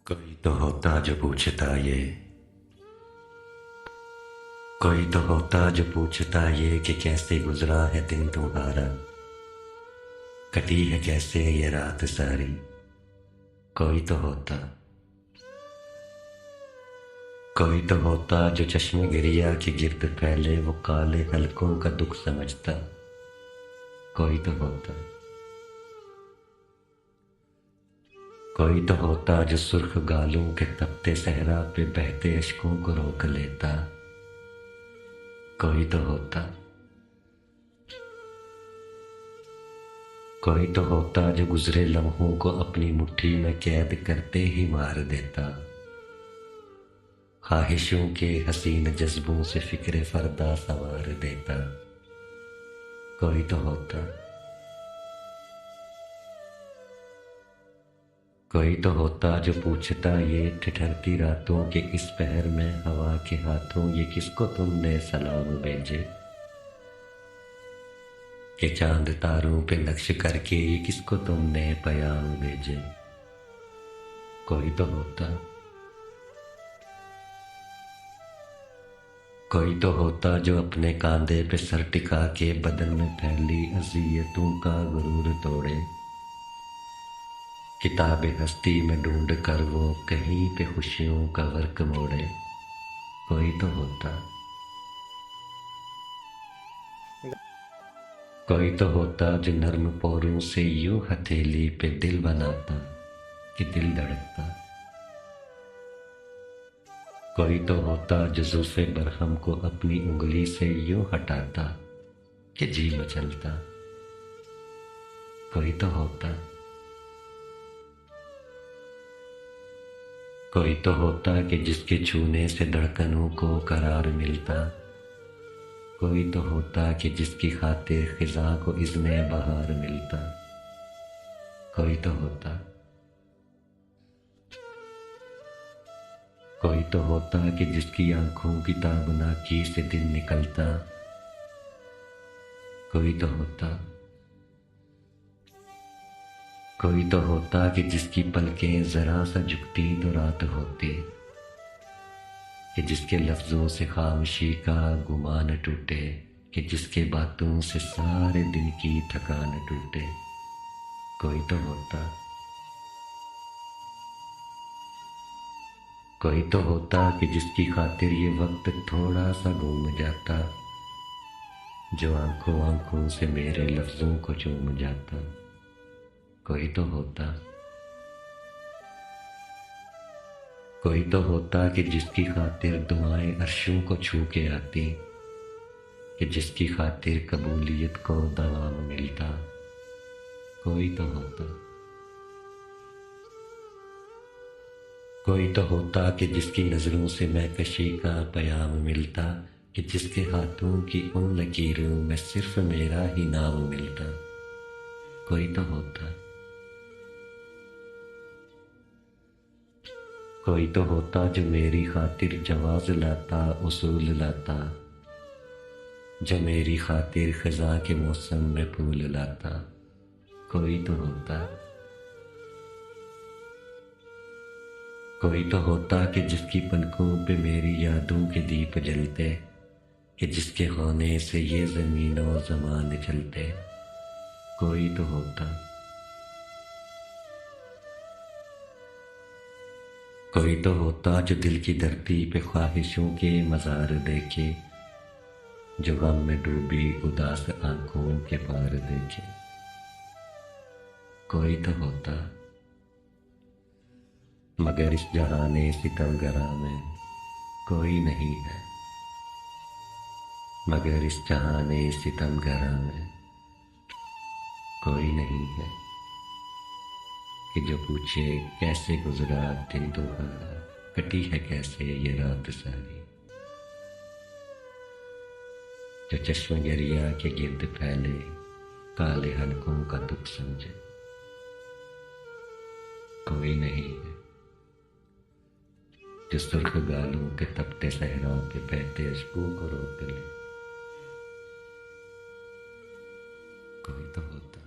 कोई तो होता जो पूछता ये कोई तो होता जो पूछता ये कि कैसे गुजरा है दिन तुम्हारा, कटी है कैसे ये रात सारी। कोई तो होता कोई तो होता जो चश्मे गिरिया के गिर्द फैले वो काले हलकों का दुख समझता। कोई तो होता कोई तो होता जो सुर्ख गालों के तपते सहरा पे बहते अश्कों को रोक लेता। कोई तो होता कोई तो होता जो गुजरे लम्हों को अपनी मुट्ठी में कैद करते ही मार देता। ख्वाहिशों के हसीन जज्बों से फिक्रे फरदा संवार देता। कोई तो होता कोई तो होता जो पूछता ये ठिठरती रातों के इस पहर में हवा के हाथों ये किसको तुमने सलाम भेजे, कि चांद तारों पे नक्श करके ये किसको तुमने पयाम भेजे। कोई तो होता कोई तो होता जो अपने कांधे पे सर टिका के बदन में फैली अज़ियतों का गुरूर तोड़े, किताब हस्ती में ढूंढ कर वो कहीं पे खुशियों का वर्क मोड़े। कोई तो होता कोई तो होता जो नर्म पोरों से यूं हथेली पे दिल बनाता कि दिल धड़कता। कोई तो होता जो जुल्फ़े बरहम को अपनी उंगली से यूं हटाता कि जी मचलता। कोई तो होता कोई तो होता कि जिसके छूने से धड़कनों को करार मिलता। कोई तो होता कि जिसकी खातिर खिज़ा को इज़्ने बहार मिलता। कोई तो होता कि जिसकी आंखों की ताबनाकी से दिन निकलता। कोई तो होता कोई तो होता कि जिसकी पलकें जरा सा झुकती तो रात होती, कि जिसके लफ्जों से खामोशी का गुमान टूटे, कि जिसके बातों से सारे दिन की थकान टूटे। कोई तो होता कोई तो होता कि जिसकी खातिर ये वक्त थोड़ा सा घूम जाता, जो आंखों आंखों से मेरे लफ्जों को चूम जाता। कोई तो होता कि जिसकी खातिर दुआएं अर्शों को छू के आती, कि जिसकी खातिर कबूलियत को दवाम मिलता। कोई तो होता कोई तो होता कि जिसकी नज़रों से महकशी का पयाम मिलता, कि जिसके हाथों की उन लकीरों में सिर्फ मेरा ही नाम मिलता। कोई तो होता कोई तो होता जो मेरी खातिर जवाज़ लाता, उसूल लाता, जो मेरी खातिर ख़ज़ां के मौसम में फूल लाता। कोई तो होता कोई तो होता कि जिसकी पलकों पे मेरी यादों के दीप जलते, कि जिसके होने से ये ज़मीनों ज़मान चलते। कोई तो होता कोई तो होता जो दिल की धरती पे ख्वाहिशों के मज़ार देखे, जो गम में डूबी उदास आंखों के पार देखे। कोई तो होता मगर इस जहाने सितमगरा में कोई नहीं है, मगर इस जहाने सितमगरा में कोई नहीं है, कि जो पूछे कैसे गुजरा दिन तुम्हारा, कटी है कैसे ये रात सारी। जो चश्म गिरिया के गिर्द फैले काले हलकों का दुख समझे। कोई नहीं है जो सुर्ख गालों के तपते सहरा पे बहते अश्कों को रोक ले। कोई तो होता